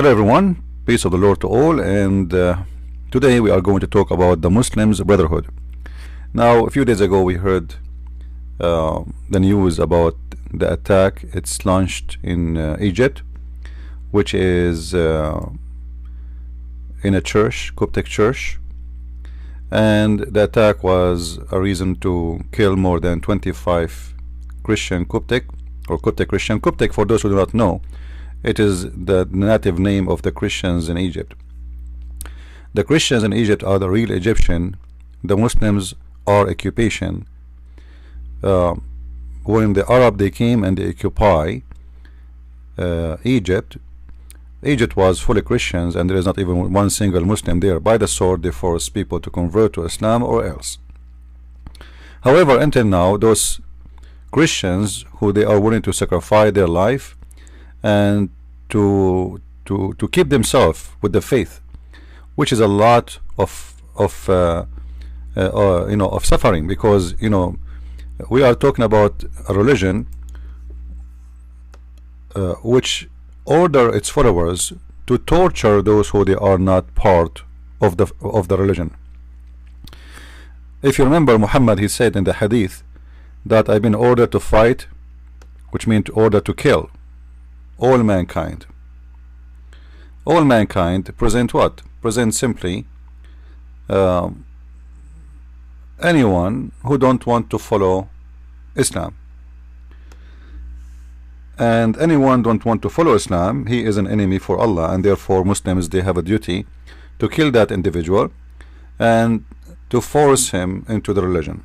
Hello everyone, peace of the Lord to all, and today we are going to talk about the Muslim Brotherhood. Now, a few days ago we heard the news about the attack. It's launched in Egypt, which is in a church, Coptic church, and the attack was a reason to kill more than 25 Christian Coptic, or Coptic Christian. Coptic, for those who do not know, it is the native name of the Christians in Egypt. The Christians in Egypt are the real Egyptian. The Muslims are occupation. When the Arab they came and they occupy Egypt, Egypt was fully Christians, and there is not even one single Muslim there. By the sword they force people to convert to Islam or else. However, until now, those Christians who they are willing to sacrifice their life and to keep themselves with the faith, which is a lot of suffering, because we are talking about a religion which order its followers to torture those who they are not part of the religion. If you remember, Muhammad, he said in the hadith that I've been ordered to fight, which means ordered to kill all mankind. All mankind present what? Present simply anyone who don't want to follow Islam. And anyone don't want to follow Islam, he is an enemy for Allah, and therefore Muslims, they have a duty to kill that individual and to force him into the religion.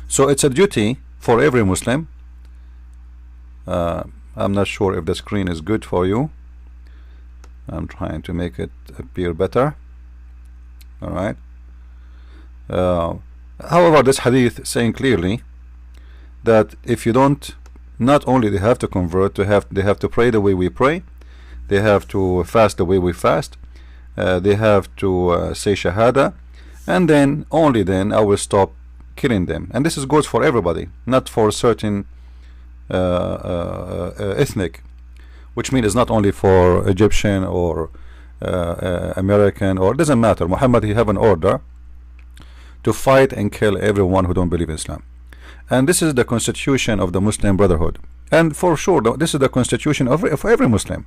So it's a duty for every Muslim. I'm not sure if the screen is good for you. I'm trying to make it appear better. Alright. However, this hadith is saying clearly that if you don't, not only they have to convert, they have to pray the way we pray, they have to fast the way we fast, they have to say shahada, and then only then I will stop killing them. And this goes for everybody, not for certain ethnic, which means it's not only for Egyptian or American, or it doesn't matter. Muhammad, he have an order to fight and kill everyone who don't believe in Islam. And this is the constitution of the Muslim Brotherhood, and for sure this is the constitution of every Muslim.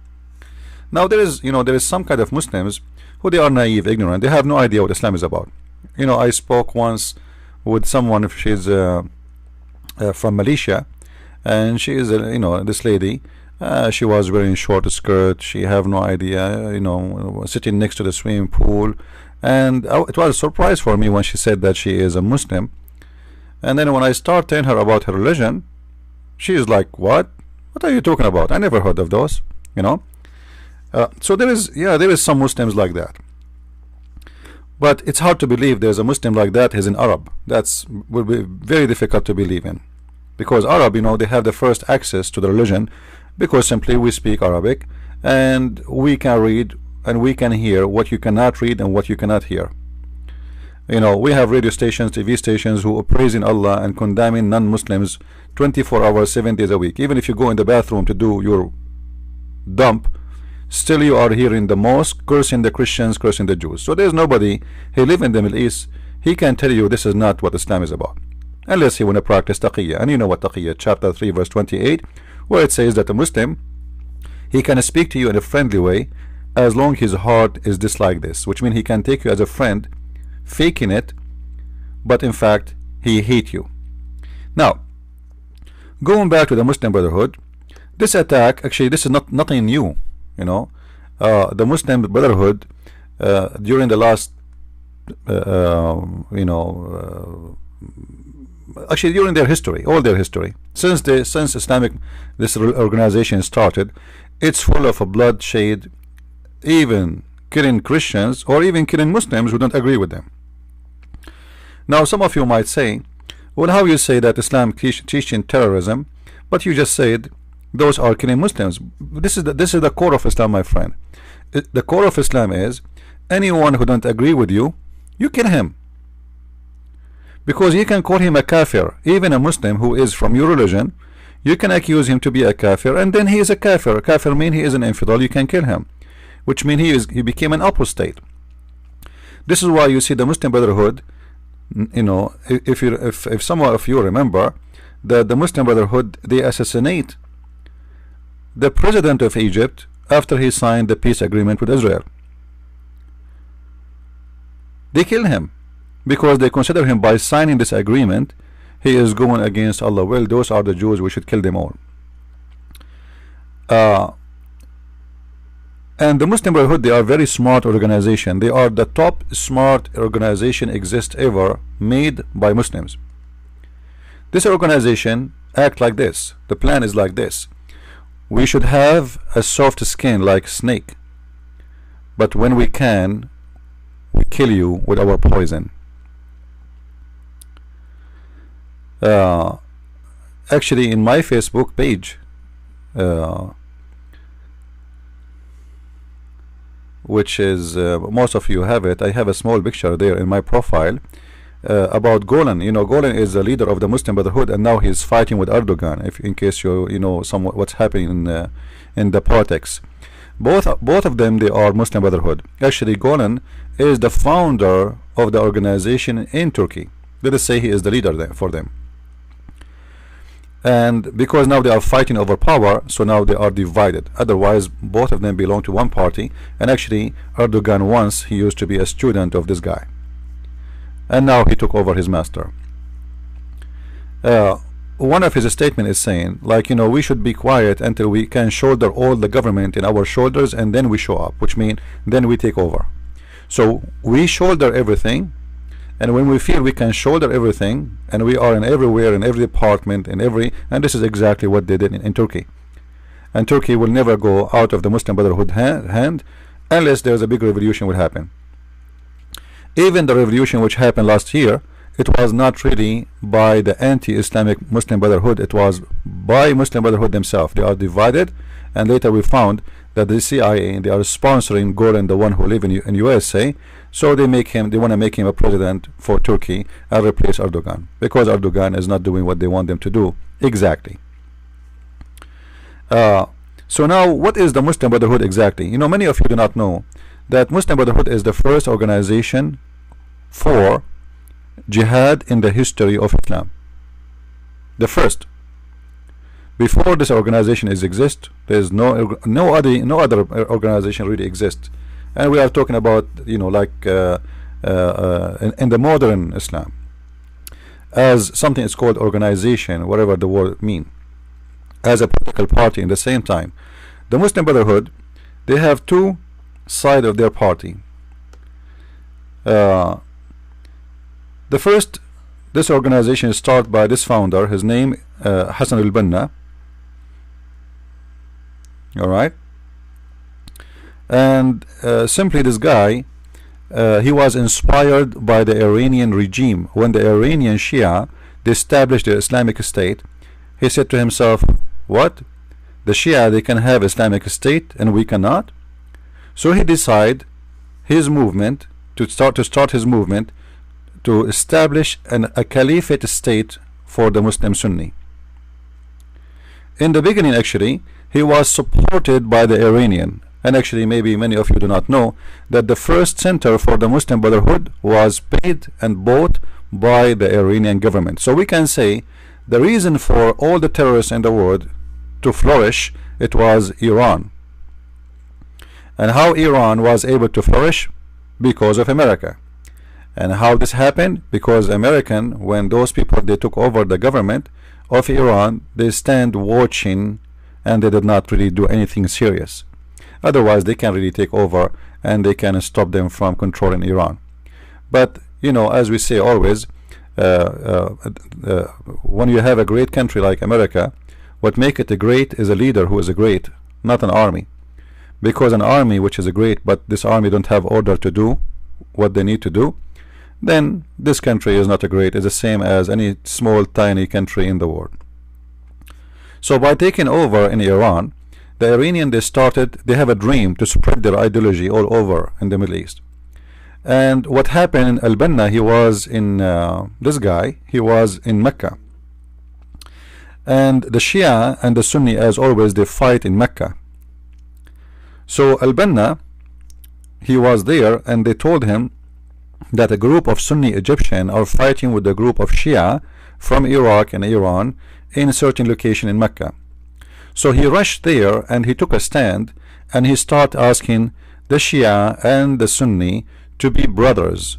Now there is some kind of Muslims who they are naive, ignorant, they have no idea what Islam is about. I spoke once with someone, she's from Malaysia, and she is this lady, she was wearing short skirt, she have no idea, sitting next to the swimming pool, and it was a surprise for me when she said that she is a Muslim. And then when I start telling her about her religion, she is like, what are you talking about? I never heard of those. So there is some Muslims like that, but it's hard to believe there's a Muslim like that is an Arab. That's will be very difficult to believe in, because Arab, they have the first access to the religion, because simply we speak Arabic and we can read and we can hear what you cannot read and what you cannot hear. We have radio stations, TV stations who are praising Allah and condemning non-Muslims 24 hours, 7 days a week. Even if you go in the bathroom to do your dump, still you are hearing the mosque cursing the Christians, cursing the Jews. So there's nobody who live in the Middle East, he can tell you this is not what Islam is about, unless he want to practice taqiyya. And you know what taqiyya, chapter 3 verse 28, where it says that a Muslim, he can speak to you in a friendly way as long his heart is just like this, which means he can take you as a friend, faking it, but in fact he hate you. Now, going back to the Muslim Brotherhood, this attack, actually this is nothing new. The Muslim Brotherhood during the last actually during their history, all their history, since Islamic this organization started, it's full of a bloodshed, even killing Christians or even killing Muslims who don't agree with them. Now some of you might say, well, how you say that Islam teaching terrorism, but you just said those are killing Muslims? This is the core of Islam, my friend. The core of Islam is anyone who don't agree with you, you kill him, because you can call him a kafir. Even a Muslim who is from your religion, You can accuse him to be a kafir, and then he is a kafir. Kafir mean he is an infidel, you can kill him, which mean he became an apostate. This is why you see the Muslim Brotherhood, you know, if some of you remember that the Muslim Brotherhood, they assassinate the president of Egypt after he signed the peace agreement with Israel. They kill him because they consider him, by signing this agreement, he is going against Allah. Well, those are the Jews, we should kill them all. And the Muslim Brotherhood, they are very smart organization. They are the top smart organization exist ever made by Muslims. This organization act like this. The plan is like this: we should have a soft skin like snake, but when we can, we kill you with our poison. Actually, in my Facebook page, which is most of you have it, I have a small picture there in my profile about Golan. You know, Golan is the leader of the Muslim Brotherhood, and now he's fighting with Erdogan. If in case you know somewhat what's happening in the politics, both of them, they are Muslim Brotherhood. Actually, Golan is the founder of the organization in Turkey. Let us say he is the leader there for them. And because now they are fighting over power, so now they are divided. Otherwise, both of them belong to one party. And actually, Erdogan once, he used to be a student of this guy, and now he took over his master. One of his statement is saying, like, you know, we should be quiet until we can shoulder all the government in our shoulders, and then we show up, which means then we take over. So we shoulder everything, and when we feel we can shoulder everything, and we are in everywhere, in every department, in every, and this is exactly what they did in Turkey. And Turkey will never go out of the Muslim Brotherhood hand unless there's a big revolution will happen. Even the revolution which happened last year, it was not really by the anti-Islamic Muslim Brotherhood, it was by Muslim Brotherhood themselves. They are divided, and later we found that the CIA, they are sponsoring Golan, the one who live in USA, so they want to make him a president for Turkey and replace Erdogan, because Erdogan is not doing what they want them to do exactly. So now, what is the Muslim Brotherhood exactly? You know, many of you do not know that Muslim Brotherhood is the first organization for jihad in the history of Islam. The first. Before this organization exist, there is no other organization really exists, and we are talking about, you know, like in the modern Islam, as something is called organization, whatever the word mean, as a political party. In the same time, the Muslim Brotherhood, they have two sides of their party. The first, this organization is started by this founder. His name Hassan al-Banna. Alright, and simply this guy, he was inspired by the Iranian regime. When the Iranian Shia, they established the Islamic State, he said to himself, what, the Shia, they can have Islamic State and we cannot? So he decided his movement to start his movement to establish a caliphate state for the Muslim Sunni. In the beginning, actually, he was supported by the Iranian, and actually maybe many of you do not know that the first center for the Muslim Brotherhood was paid and bought by the Iranian government. So we can say the reason for all the terrorists in the world to flourish, it was Iran. And how Iran was able to flourish? Because of America. And how this happened? Because American, when those people, they took over the government of Iran, they stand watching, and they did not really do anything serious. Otherwise, they can really take over and they can stop them from controlling Iran. But, you know, as we say always, when you have a great country like America, what makes it a great is a leader who is a great, not an army. Because an army which is a great, but this army don't have order to do what they need to do, then this country is not a great. It's the same as any small tiny country in the world. So by taking over in Iran, the Iranian, they have a dream to spread their ideology all over in the Middle East. And what happened in al-Banna, he was in he was in Mecca, And the Shia and the Sunni, as always, they fight in Mecca. So Al-Banna, he was there, and they told him that a group of Sunni Egyptians are fighting with a group of Shia from Iraq and Iran in a certain location in Mecca. So he rushed there and he took a stand, and he started asking the Shia and the Sunni to be brothers,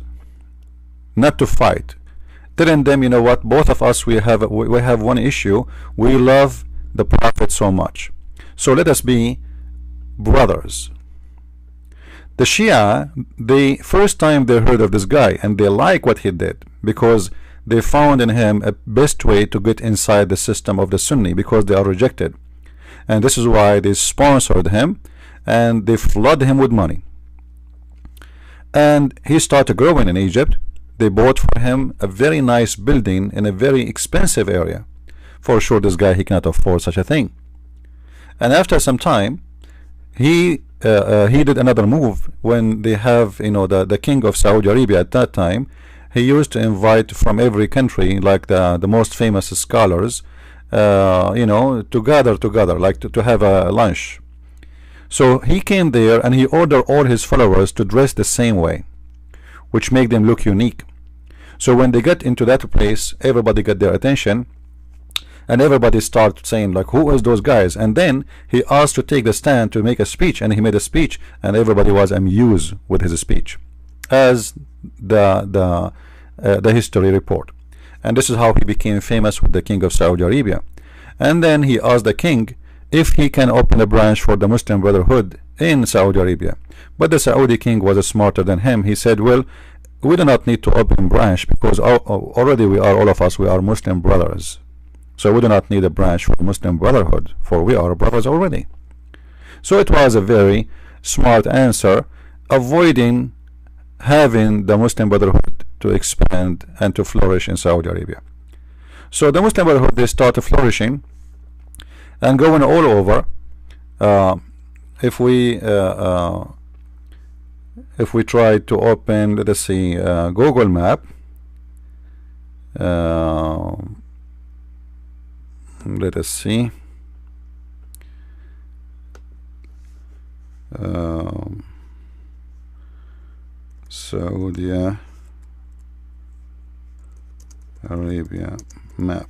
not to fight, telling them, you know what, both of us, we have one issue: we love the Prophet so much, so let us be brothers. The Shia, the first time they heard of this guy, and they like what he did, because they found in him a best way to get inside the system of the Sunni, because they are rejected. And this is why they sponsored him and they flood him with money. And he started growing in Egypt. They bought for him a very nice building in a very expensive area. For sure, this guy, he cannot afford such a thing. And after some time, he did another move. When they have, you know, the king of Saudi Arabia at that time, he used to invite from every country, like the most famous scholars, you know, to gather together, like to have a lunch. So he came there and he ordered all his followers to dress the same way, which make them look unique. So when they got into that place, everybody got their attention, and everybody started saying, like, who is those guys? And then he asked to take the stand to make a speech, and he made a speech, and everybody was amused with his speech, as the history report. And this is how he became famous with the king of Saudi Arabia. And then he asked the king if he can open a branch for the Muslim Brotherhood in Saudi Arabia. But the Saudi king was smarter than him. He said, well, we do not need to open a branch, because already we are, all of us, we are Muslim brothers. So we do not need a branch for Muslim Brotherhood, for we are brothers already. So it was a very smart answer, avoiding having the Muslim Brotherhood to expand and to flourish in Saudi Arabia. So the Muslim Brotherhood, they started flourishing and going all over. If we try to open, let us see, Google Map, let us see, Saudi Arabia map.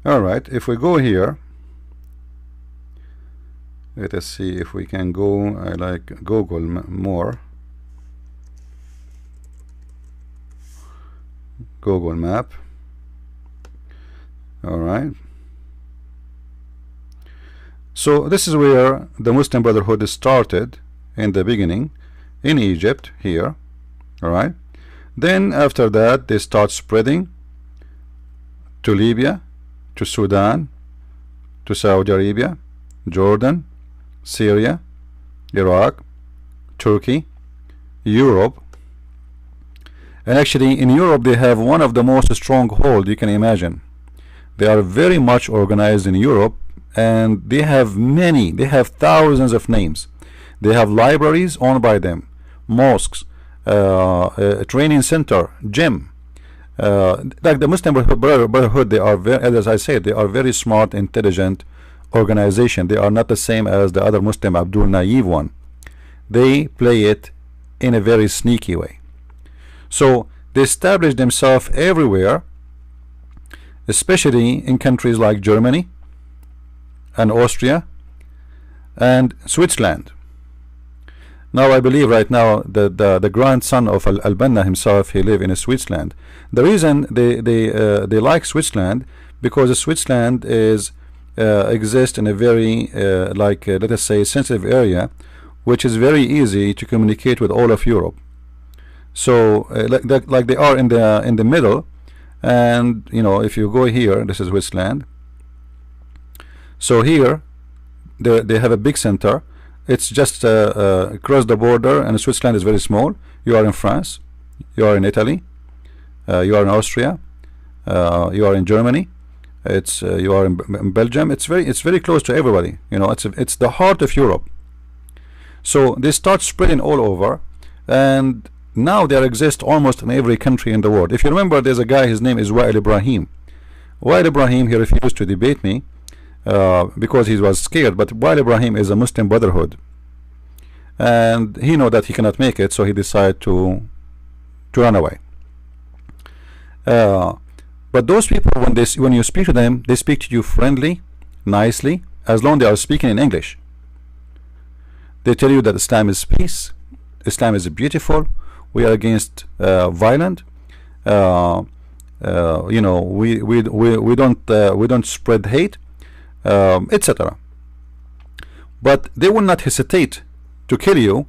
Alright, if we go here, let us see if we can go, I like Google more, Google map. Alright, so this is where the Muslim Brotherhood started in the beginning, in Egypt here. Alright, then after that they start spreading to Libya, to Sudan, to Saudi Arabia, Jordan, Syria, Iraq, Turkey, Europe. And actually in Europe they have one of the most stronghold you can imagine. They are very much organized in Europe, and they have thousands of names. They have libraries owned by them, mosques, a training center, gym. Like the Muslim Brotherhood, they are very, as I said, they are very smart, intelligent organization. They are not the same as the other Muslim Abdul Naive one. They play it in a very sneaky way. So they establish themselves everywhere, especially in countries like Germany and Austria and Switzerland. Now I believe right now that the grandson of Al-Banna himself, he live in Switzerland. The reason they like Switzerland, because Switzerland is exists in a very let us say sensitive area, which is very easy to communicate with all of Europe. So like they are in the middle. And you know, if you go here, this is Switzerland. So here they have a big center. It's just across the border, and Switzerland is very small. You are in France, you are in Italy, you are in Austria, you are in Germany, you are in Belgium. It's very close to everybody. You know, it's the heart of Europe. So they start spreading all over, and now they exist almost in every country in the world. If you remember, there's a guy, his name is Wa'il Ibrahim. Wa'il Ibrahim, he refused to debate me because he was scared, but Wa'il Ibrahim is a Muslim Brotherhood, and he know that he cannot make it, so he decided to run away. But those people, when you speak to them, they speak to you friendly, nicely, as long as they are speaking in English. They tell you that Islam is peace, Islam is beautiful, we are against violence. You know, we don't spread hate, etc. But they will not hesitate to kill you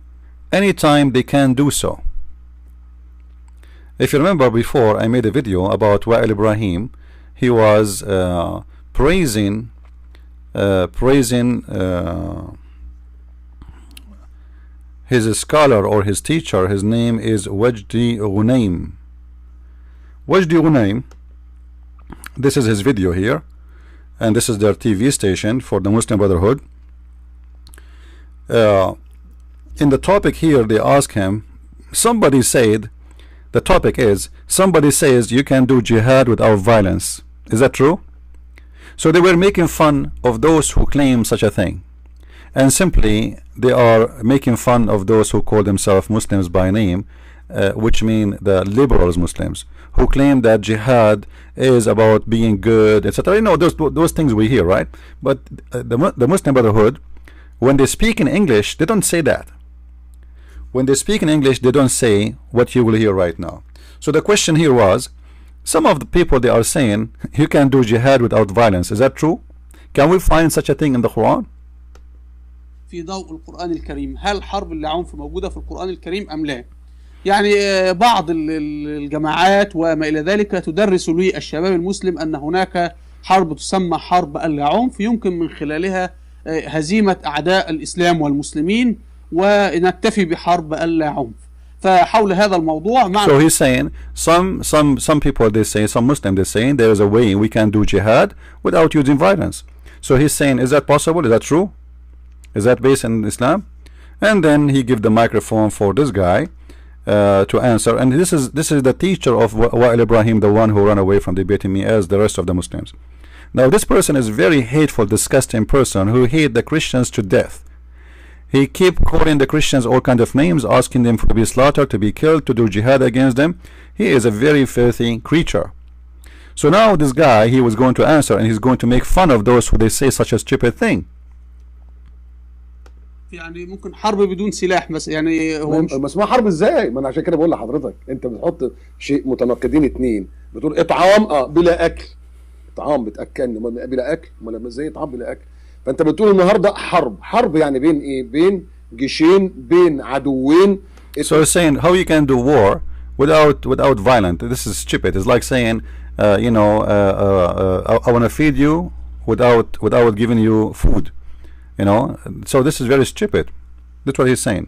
anytime they can do so. If you remember, before I made a video about Wa'il Ibrahim, he was praising his scholar or his teacher. His name is Wajdi Ghunaim. Wajdi Ghunaim, this is his video here, and this is their TV station for the Muslim Brotherhood. In the topic here, they ask him, somebody said, the topic is, somebody says you can do jihad without violence. Is that true? So they were making fun of those who claim such a thing. And simply, they are making fun of those who call themselves Muslims by name, which mean the liberals Muslims, who claim that jihad is about being good, etc. You know, those things we hear, right? But the Muslim Brotherhood, when they speak in English, they don't say that. When they speak in English, they don't say what you will hear right now. So the question here was, some of the people, they are saying you can do jihad without violence. Is that true? Can we find such a thing in the Quran? في ضوء القرآن الكريم، هل حرب العنف موجودة في القرآن الكريم أم لا؟ يعني بعض الجماعات وما إلى ذلك تدرس للشباب المسلم أن هناك حرب تسمى حرب العنف يمكن من خلالها هزيمة أعداء الإسلام والمسلمين ونكتفي بحرب العنف. فحول هذا الموضوع مع So he's saying some people, they say, some Muslims, they're saying there is a way we can do jihad without using violence. So he's saying, is that possible? Is that true? Is that based in Islam? And then he give the microphone for this guy to answer. And this is the teacher of Wa'il Ibrahim, the one who ran away from debating me, as the rest of the Muslims. Now this person is very hateful, disgusting person who hate the Christians to death. He keep calling the Christians all kind of names, asking them to be slaughtered, to be killed, to do jihad against them. He is a very filthy creature. So now this guy, he was going to answer, and he's going to make fun of those who they say such a stupid thing. يعني ممكن حرب بدون سلاح بس يعني هو ما اسمها حرب ازاي؟ ما انا عشان كده بقول لحضرتك انت بتحط شيء متناقضين اتنين، بتقول اطعام بلا اكل، اطعام بتاكلني بلا اكل، امال ازاي اطعام بلا اكل؟ فانت بتقول النهارده حرب يعني بين ايه؟ بين جيشين، بين عدوين. So he's saying how you can do war without violence. This is stupid. It's like saying you know, I want to feed you without giving you food. You know, so this is very stupid. That's what he's saying.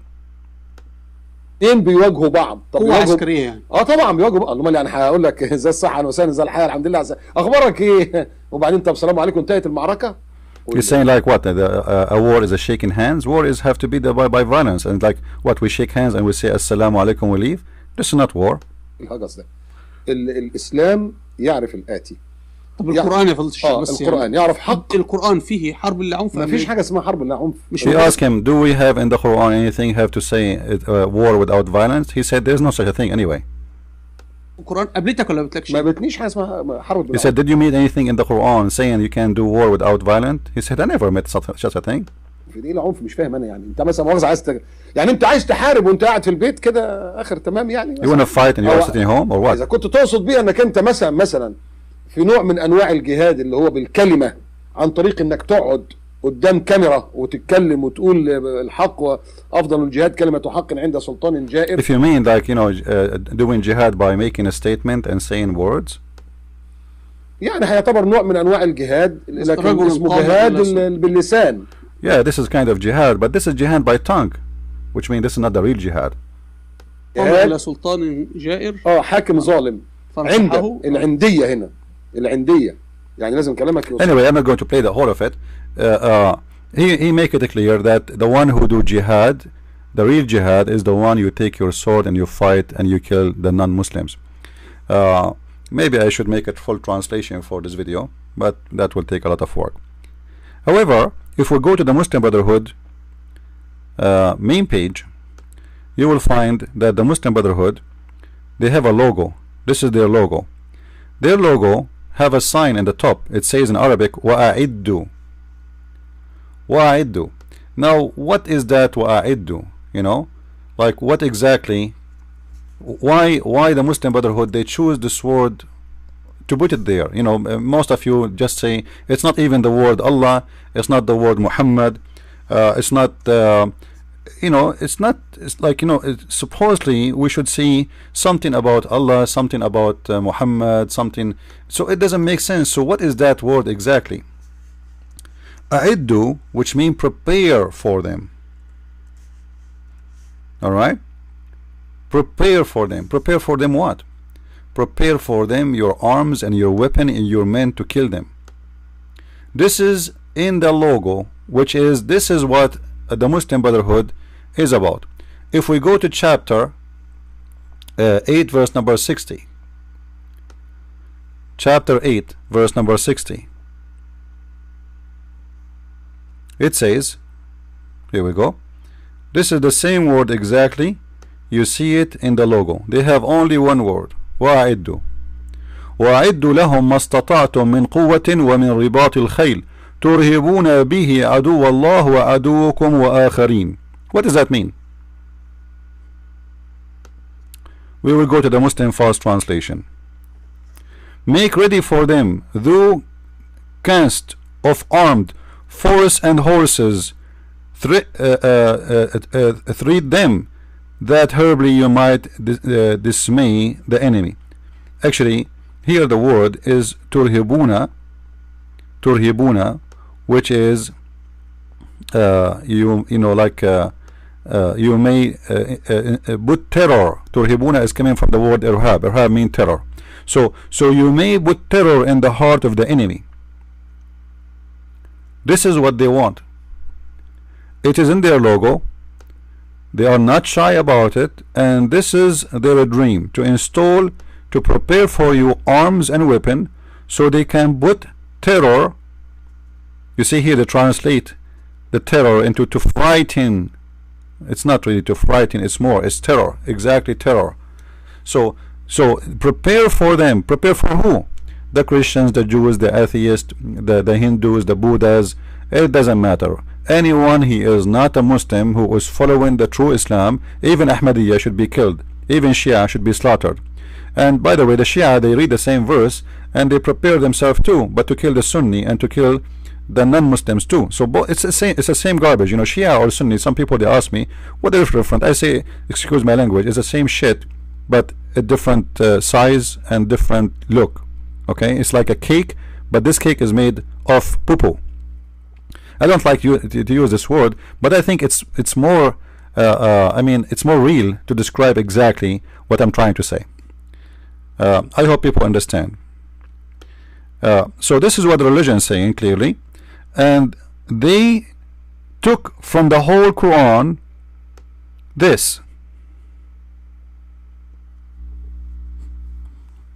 اثنين بيواجهوا بعض. طب قوة عسكرية يعني. طبعا بيواجهوا بعض. امال يعني هقول لك ازاي الصحة وسهلا ازاي الحياة الحمد لله اخبارك ايه؟ وبعدين طب السلام عليكم انتهت المعركة؟ He's saying like what? A war is a shaking hands. War is have to be by violence, and like what, we shake hands and we say assalamu alaikum, we leave. This is not war. الهجس ده. الإسلام يعرف الآتي. طب القرآن يا فضيلة الشيخ بس القرآن يعرف حق. القرآن فيه حرب العنف. ما فيش حاجة اسمها حرب العنف. We ask him, do we have in the Quran anything have to say war without violence? He said there's no such a thing anyway. القرآن قابلتك ولا قابلتكش؟ ما قابلتنيش حاجة اسمها حرب بالعنف. He said, did you meet anything in the Quran saying you can do war without violence? He said, I never met such a thing. في دي العنف مش فاهم انا يعني. انت مثلا مؤاخذة عايز يعني انت عايز تحارب وانت قاعد في البيت كده اخر تمام يعني. You want to fight and you're sitting home or what? إذا كنت تقصد بيها انك انت مثلا في نوع من انواع الجهاد اللي هو بالكلمة عن طريق انك تقعد قدام كاميرا وتتكلم وتقول الحق وافضل الجهاد كلمة حق عند سلطان جائر. If you mean like, you know, doing jihad by making a statement and saying words, يعني هيعتبر نوع من انواع الجهاد لكن اسمه جهاد باللسان. Yeah, this is kind of jihad, but this is jihad by tongue, which means this is not the real jihad. إلى سلطان جائر. حاكم ظالم. عنده العندية هنا. العندية يعني لازم كلامك يوصل. Anyway, I'm not going to play the whole of it. He make it clear that the one who do jihad The real jihad is the one you take your sword and you fight and you kill the non-Muslims. Maybe I should make a full translation for this video, but that will take a lot of work. However, if we go to the Muslim Brotherhood main page, you will find that the Muslim Brotherhood, they have a logo. This is their logo. Their logo have a sign in the top. It says in Arabic, وَأَعِدُّ. وَأَعِدُّ. Now, what is that وَأَعِدُّ? You know, like what exactly? Why the Muslim Brotherhood, they choose this word to put it there? You know, most of you just say it's not even the word Allah, it's not the word Muhammad, it's not you know, it's not, it's like, you know, supposedly we should see something about Allah, something about Muhammad, something, so it doesn't make sense. So what is that word exactly? A'iddu, which means prepare for them. Alright, prepare for them. Prepare for them what? Prepare for them your arms and your weapon and your men to kill them. This is in the logo, which is, this is what the Muslim Brotherhood is about. If we go to chapter 8 verse number 60, chapter 8 verse number 60, it says, here we go, this is the same word exactly. You see it in the logo. They have only one word, وَأَعِدُّ. وَأَعِدُّ لَهُمْ مَا اسْتَطَعْتُم مِّن قُوَّةٍ وَمِن رِبَاطِ الْخَيْلِ تُرْهِبُونَ بِهِ عَدُوَّ اللَّهِ وَعَدُوَّكُمْ وَآخَرِينَ. What does that mean? We will go to the Muslim Fast Translation. Make ready for them thou cast of armed force and horses, threat them, that hurriedly you might dismay the enemy. Actually, here the word is turhibuna, which is you know, like you may put terror. Turhibuna is coming from the word irhab. Irhab means terror. So you may put terror in the heart of the enemy. This is what they want. It is in their logo. They are not shy about it, and this is their dream, to install, to prepare for you arms and weapon, so they can put terror. You see here they translate the terror into to frighten. It's not really to frighten, it's more, it's terror, exactly terror. So prepare for them. Prepare for who? The Christians, the Jews, the atheists, the Hindus, the Buddhas. It doesn't matter. Anyone he is not a Muslim who is following the true Islam, even Ahmadiyya should be killed, even Shia should be slaughtered. And by the way, the Shia, they read the same verse and they prepare themselves too, but to kill the Sunni and to kill the non-Muslims too. So it's the same garbage, you know. Shia or Sunni, some people they ask me what is different. I say, excuse my language, it's the same shit, but a different size and different look. Okay, it's like a cake, but this cake is made of poo-poo. I don't like to use this word, but I think it's more I mean, it's more real to describe exactly what I'm trying to say. I hope people understand. So this is what the religion is saying clearly, and they took from the whole Quran this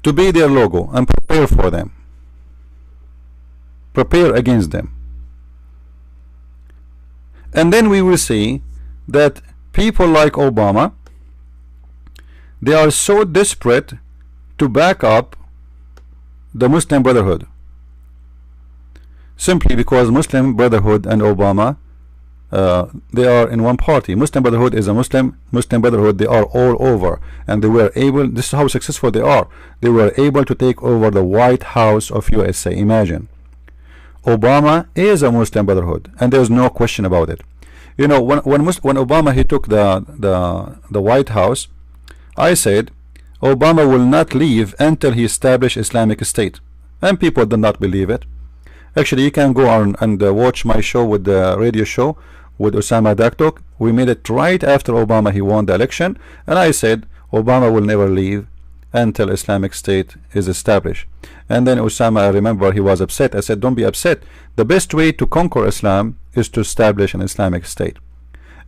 to be their logo and prepare for them, prepare against them. And then we will see that people like Obama, they are so desperate to back up the Muslim Brotherhood, simply because Muslim Brotherhood and Obama, they are in one party. Muslim Brotherhood is a Muslim Brotherhood. They are all over, and they were able, this is how successful they are, they were able to take over the White House of USA. Imagine. Obama is a Muslim Brotherhood, and there's no question about it. You know, when Obama he took the White House, I said Obama will not leave until he establishes Islamic State, and people did not believe it. Actually, you can go on and watch my show with the radio show with Osama Daktok. We made it right after Obama he won the election, and I said Obama will never leave until Islamic State is established. And then Osama, I remember, he was upset. I said, don't be upset. The best way to conquer Islam is to establish an Islamic State.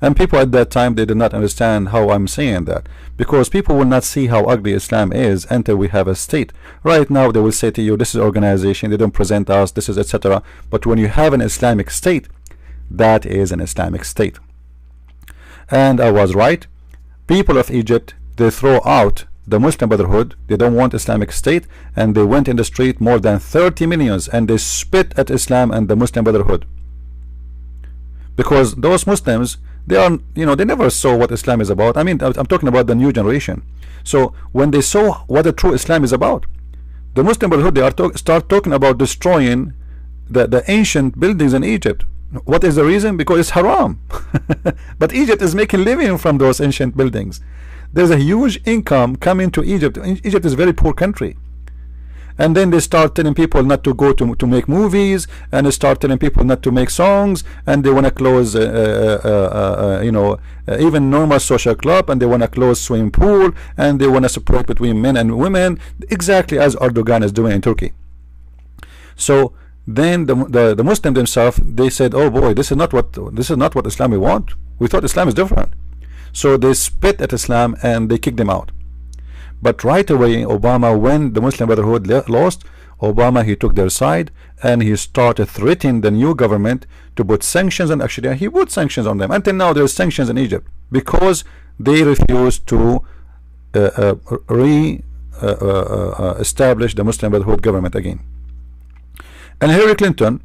And people at that time, they did not understand how I'm saying that, because people will not see how ugly Islam is until we have a state. Right now they will say to you, this is organization, they don't present us, this is etc. But when you have an Islamic state, that is an Islamic state. And I was right. People of Egypt, they throw out the Muslim Brotherhood, they don't want Islamic State, and they went in the street, more than 30 millions, and they spit at Islam and the Muslim Brotherhood, because those Muslims, they are, they never saw what Islam is about. I mean, I'm talking about the new generation. So when they saw what the true Islam is about, the Muslim Brotherhood, they are start talking about destroying the ancient buildings in Egypt. What is the reason? Because it's haram. But Egypt is making living from those ancient buildings. There's a huge income coming to Egypt. Egypt is a very poor country. And then they start telling people not to go to make movies, and they start telling people not to make songs, and they want to close even normal social club, and they want to close swimming pool, and they want to separate between men and women, exactly as Erdogan is doing in Turkey. So then the Muslims themselves, they said, oh boy, this is not what Islam we want. We thought Islam is different. So they spit at Islam and they kicked them out. But right away, Obama, when the Muslim Brotherhood lost, Obama, he took their side and he started threatening the new government to put sanctions, and actually he put sanctions on them. Until now there's sanctions in Egypt because they refused to establish the Muslim Brotherhood government again. And Hillary Clinton,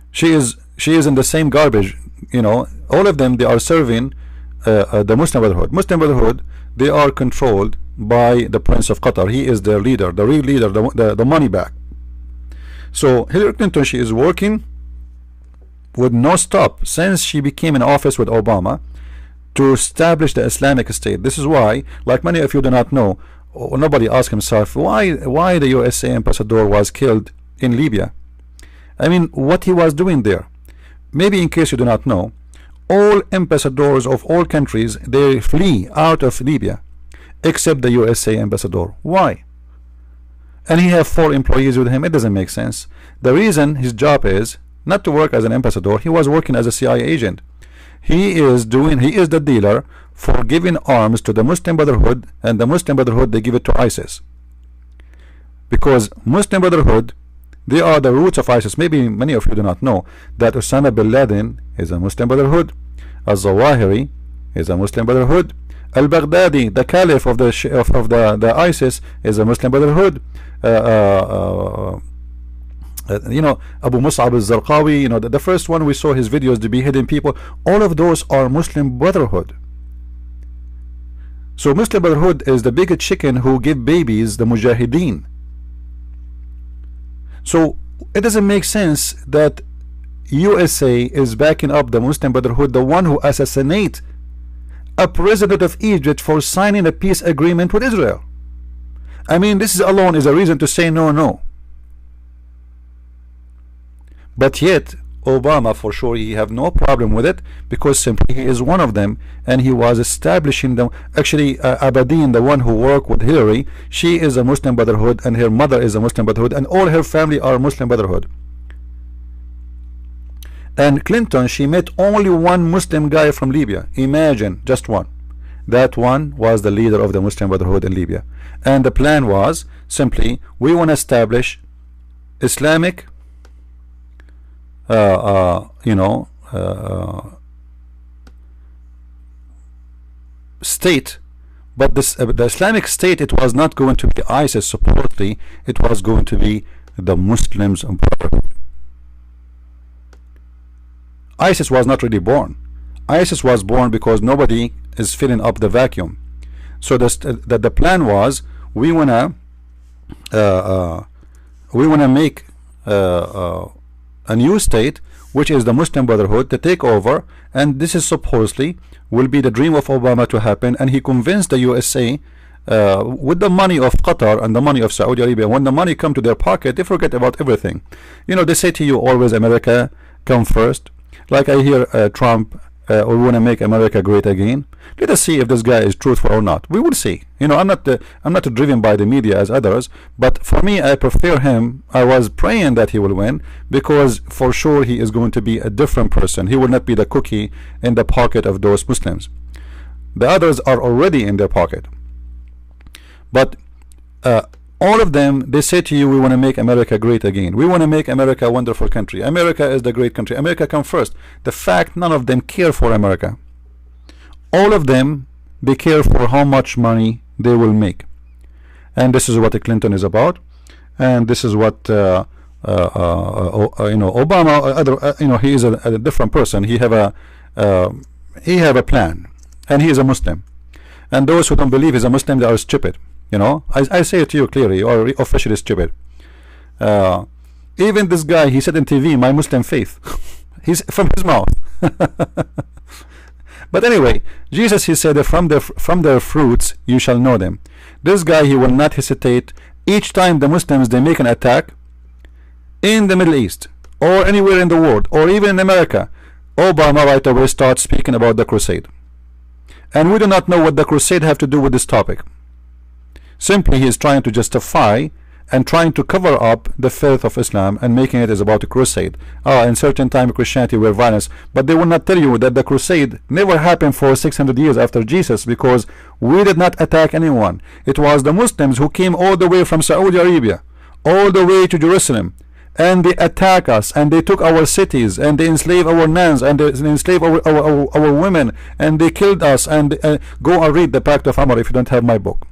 she is in the same garbage. All of them, they are serving the Muslim Brotherhood. Muslim Brotherhood, they are controlled by the Prince of Qatar. He is their leader, the real leader, the money back. So Hillary Clinton, she is working with no stop since she became in office with Obama to establish the Islamic State. This is why, like many of you do not know, or nobody asked himself why the USA ambassador was killed in Libya. I mean, what he was doing there. Maybe in case you do not know, all ambassadors of all countries, they flee out of Libya except the USA ambassador. Why? And he have 4 employees with him. It doesn't make sense. The reason his job is not to work as an ambassador, he was working as a CIA agent. He is the dealer for giving arms to the Muslim Brotherhood, and the Muslim Brotherhood, they give it to ISIS. Because Muslim Brotherhood, they are the roots of ISIS. Maybe many of you do not know that Osama bin Laden is a Muslim Brotherhood. Al-Zawahiri is a Muslim Brotherhood. Al-Baghdadi, the caliph of the ISIS, is a Muslim Brotherhood. Abu Mus'ab al-Zarqawi, the first one we saw his videos, the beheading people, all of those are Muslim Brotherhood. So Muslim Brotherhood is the big chicken who give babies the Mujahideen. So it doesn't make sense that USA is backing up the Muslim Brotherhood, the one who assassinate a president of Egypt for signing a peace agreement with Israel. I mean, this alone is a reason to say no. But yet Obama, for sure, he have no problem with it, because simply he is one of them, and he was establishing them. Actually, Abadine, the one who worked with Hillary, she is a Muslim Brotherhood, and her mother is a Muslim Brotherhood, and all her family are Muslim Brotherhood. And Clinton, she met only one Muslim guy from Libya. Imagine, just one. That one was the leader of the Muslim Brotherhood in Libya. And the plan was simply, we want to establish Islamic state, but the Islamic State, it was not going to be ISIS supposedly, it was going to be the Muslims Brotherhood. ISIS was not really born. ISIS was born because nobody is filling up the vacuum. So the plan was, we wanna make a new state, which is the Muslim Brotherhood, to take over, and this is supposedly will be the dream of Obama to happen. And he convinced the USA with the money of Qatar and the money of Saudi Arabia. When the money come to their pocket, they forget about everything. They say to you always, America come first. Like I hear Trump or we want to make America great again. Let us see if this guy is truthful or not. We will see. You know, I'm not driven by the media as others, but for me, I prefer him. I was praying that he will win, because for sure he is going to be a different person. He will not be the cookie in the pocket of those Muslims. The others are already in their pocket. But all of them, they say to you, we want to make America great again. We want to make America a wonderful country. America is the great country. America come first. The fact, none of them care for America. All of them, they care for how much money they will make. And this is what the Clinton is about. And this is what you know, Obama, you know, he is a different person. He have a plan, and he is a Muslim. And those who don't believe he's a Muslim, they are stupid. You know, I say it to you clearly, you are officially stupid. Even this guy, he said in TV, my Muslim faith. He's from his mouth. But anyway, Jesus, he said that from their fruits you shall know them. This guy, he will not hesitate. Each time the Muslims, they make an attack in the Middle East or anywhere in the world or even in America, Obama right away starts speaking about the crusade. And we do not know what the crusade have to do with this topic. Simply he is trying to justify and trying to cover up the faith of Islam and making it as about a crusade. In certain time Christianity were violence, but they will not tell you that the crusade never happened for 600 years after Jesus, because we did not attack anyone. It was the Muslims who came all the way from Saudi Arabia all the way to Jerusalem, and they attack us, and they took our cities, and they enslaved our nuns, and they enslaved our women, and they killed us. And go and read the Pact of Amr if you don't have my book.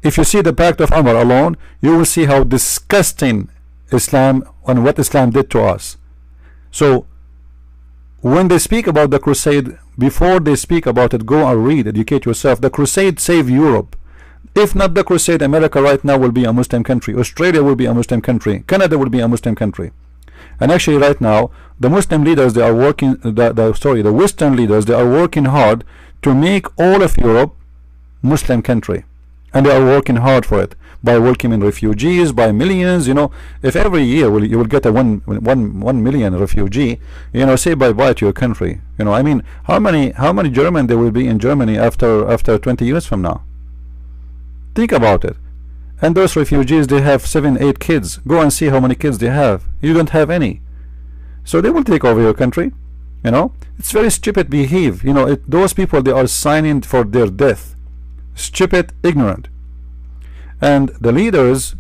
If you see the Pact of Amr alone, you will see how disgusting Islam and what Islam did to us. So when they speak about the crusade, before they speak about it, go and read, educate yourself. The crusade saved Europe. If not the crusade, America right now will be a Muslim country. Australia will be a Muslim country. Canada will be a Muslim country. And actually right now, the Muslim leaders, they are working, the Western leaders, they are working hard to make all of Europe Muslim country. And they are working hard for it by welcoming refugees by millions. You know, if every year you will get a 1 million refugee, you know, say bye-bye to your country. You know, I mean, how many German there will be in Germany after 20 years from now? Think about it. And those refugees, they have 7-8 kids. Go and see how many kids they have. You don't have any. So they will take over your country. You know, it's very stupid behave. You know, those people, they are signing for their death. Stupid, ignorant. And the leaders,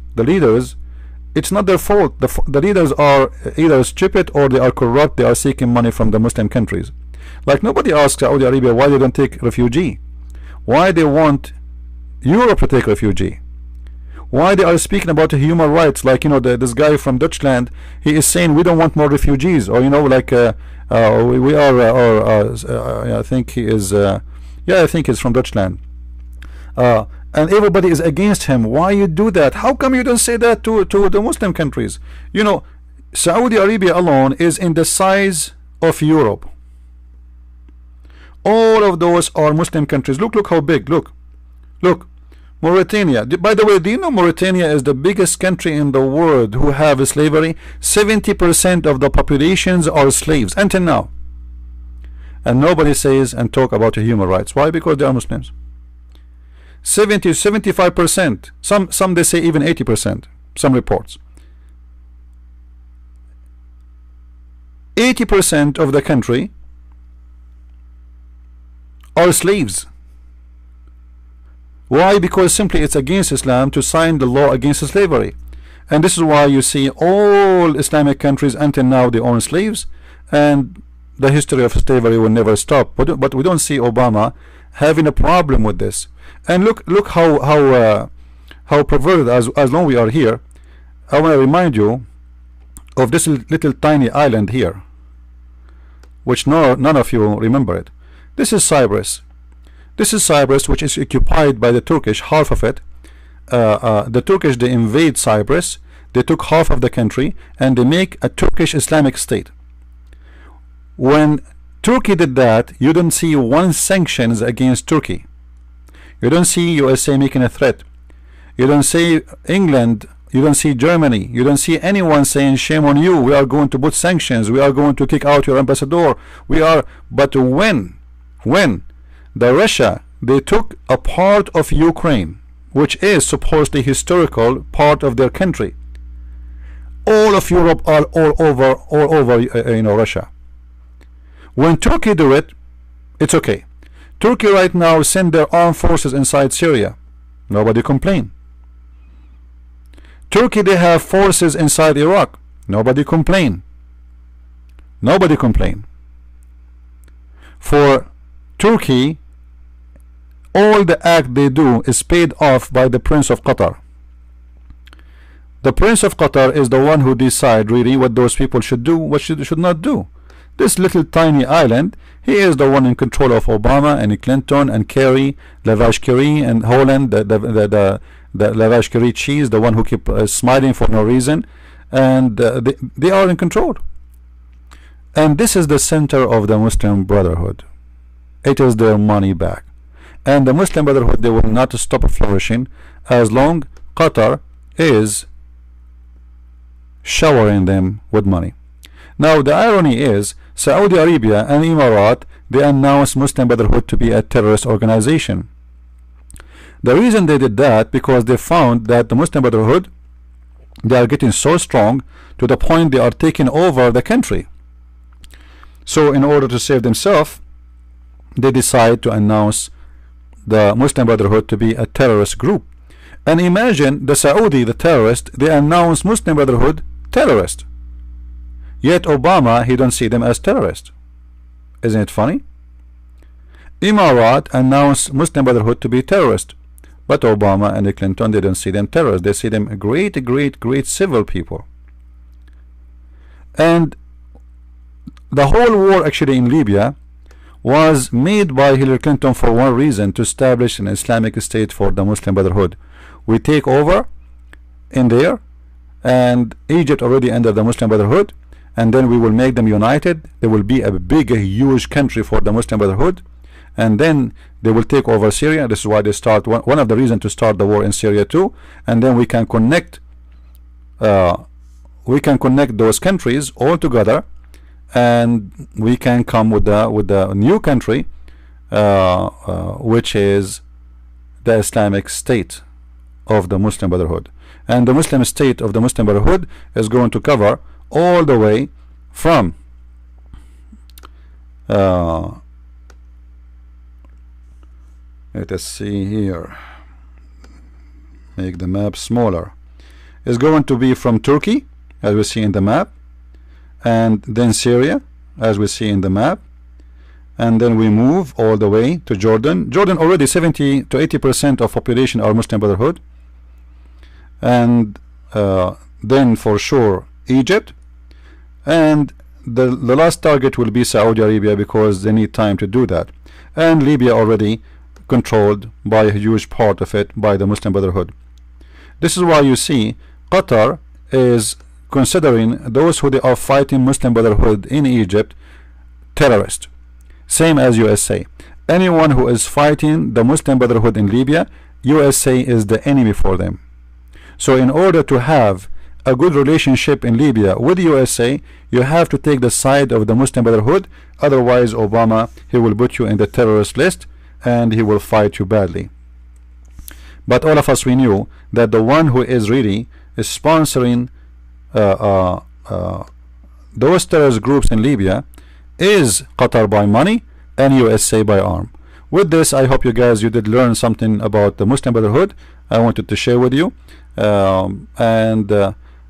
it's not their fault. The leaders are either stupid or they are corrupt. They are seeking money from the Muslim countries. Like, nobody asks Saudi Arabia why they don't take refugee, why they want Europe to take refugee, why they are speaking about human rights. Like, you know, this guy from Deutschland, he is saying we don't want more refugees, or you know, like we are, I think he is, yeah, I think he's from Deutschland. And everybody is against him. Why you do that? How come you don't say that to the Muslim countries? You know, Saudi Arabia alone is in the size of Europe. All of those are Muslim countries. Look how big. Look Mauritania. By the way, do you know Mauritania is the biggest country in the world who have slavery? 70% of the populations are slaves until now, and nobody says and talk about human rights. Why? Because they are Muslims. 75%, some they say even 80%, some reports. 80% of the country are slaves. Why? Because simply it's against Islam to sign the law against slavery. And this is why you see all Islamic countries until now they own slaves, and the history of slavery will never stop. But we don't see Obama having a problem with this. And look how perverted. As long we are here, I want to remind you of this little tiny island here, which none of you remember it. This is Cyprus. This is Cyprus, which is occupied by the Turkish, half of it. The Turkish, they invade Cyprus, they took half of the country, and they make a Turkish Islamic state. When Turkey did that, you don't see one sanctions against Turkey. You don't see USA making a threat. You don't see England, you don't see Germany, you don't see anyone saying shame on you, we are going to put sanctions, we are going to kick out your ambassador, we are. But when the Russia, they took a part of Ukraine, which is supposedly historical part of their country, all of Europe are all over Russia. When Turkey do it, it's okay. Turkey right now send their armed forces inside Syria, nobody complain. Turkey, they have forces inside Iraq, nobody complain. Nobody complain. For Turkey, all the act they do is paid off by the Prince of Qatar. The Prince of Qatar is the one who decide really what those people should do, what should not do. This little tiny island, he is the one in control of Obama and Clinton and Kerry, Lavage Kerry and Holland, the Lavage Kerry cheese, the one who keep smiling for no reason, and they are in control. And this is the center of the Muslim Brotherhood. It is their money back. And the Muslim Brotherhood, they will not stop flourishing as long Qatar is showering them with money. Now the irony is, Saudi Arabia and Emirat, they announced Muslim Brotherhood to be a terrorist organization. The reason they did that, because they found that the Muslim Brotherhood, they are getting so strong to the point they are taking over the country. So in order to save themselves, they decide to announce the Muslim Brotherhood to be a terrorist group. And imagine the Saudi, the terrorist, they announce Muslim Brotherhood terrorist. Yet Obama, he don't see them as terrorists. Isn't it funny? Emirat announced Muslim Brotherhood to be terrorist, but Obama and Clinton, they don't see them terrorists. They see them great civil people. And the whole war actually in Libya was made by Hillary Clinton for one reason: to establish an Islamic state for the Muslim Brotherhood. We take over in there, and Egypt already under the Muslim Brotherhood, and then we will make them united. There will be a big, huge country for the Muslim Brotherhood, and then they will take over Syria. This is why they start one of the reasons to start the war in Syria too. And then we can connect those countries all together, and we can come with the new country, which is the Islamic State of the Muslim Brotherhood. And the Muslim State of the Muslim Brotherhood is going to cover all the way from let us see here, make the map smaller. It's going to be from Turkey, as we see in the map, and then Syria, as we see in the map, and then we move all the way to Jordan. Jordan already 70 to 80% of population are Muslim Brotherhood, and then for sure Egypt, and the last target will be Saudi Arabia, because they need time to do that, and Libya already controlled by a huge part of it by the Muslim Brotherhood. This is why you see Qatar is considering those who they are fighting Muslim Brotherhood in Egypt terrorist, same as USA. Anyone who is fighting the Muslim Brotherhood in Libya, USA is the enemy for them. So in order to have a good relationship in Libya with USA, you have to take the side of the Muslim Brotherhood. Otherwise Obama, he will put you in the terrorist list and he will fight you badly. But all of us, we knew that the one who is really is sponsoring those terrorist groups in Libya is Qatar by money and USA by arm. With this, I hope you guys, you did learn something about the Muslim Brotherhood. I wanted to share with you, and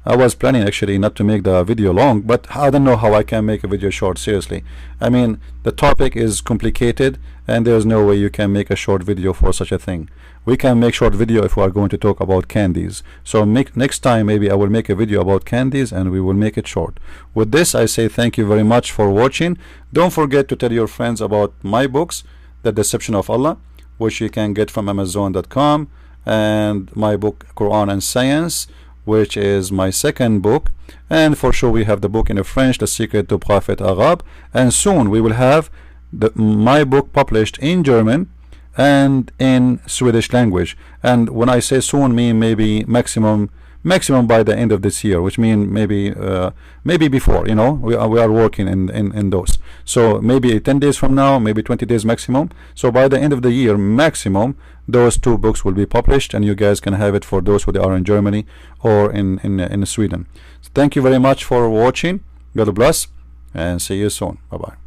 I was planning actually not to make the video long, but I don't know how I can make a video short. Seriously, I mean, the topic is complicated and there's no way you can make a short video for such a thing. We can make short video if we are going to talk about candies. So next time maybe I will make a video about candies and we will make it short. With this, I say thank you very much for watching. Don't forget to tell your friends about my books, The Deception of Allah, which you can get from Amazon.com, and my book Quran and Science, which is my second book, and for sure we have the book in French, The Secret to Prophet Arab, and soon we will have my book published in German and in Swedish language. And when I say soon, mean maybe maximum maximum by the end of this year, which means maybe before, you know, we are working in those. So maybe 10 days from now, maybe 20 days maximum. So by the end of the year maximum, those 2 books will be published, and you guys can have it for those who are in Germany or in Sweden. So thank you very much for watching. God bless, and see you soon. Bye bye.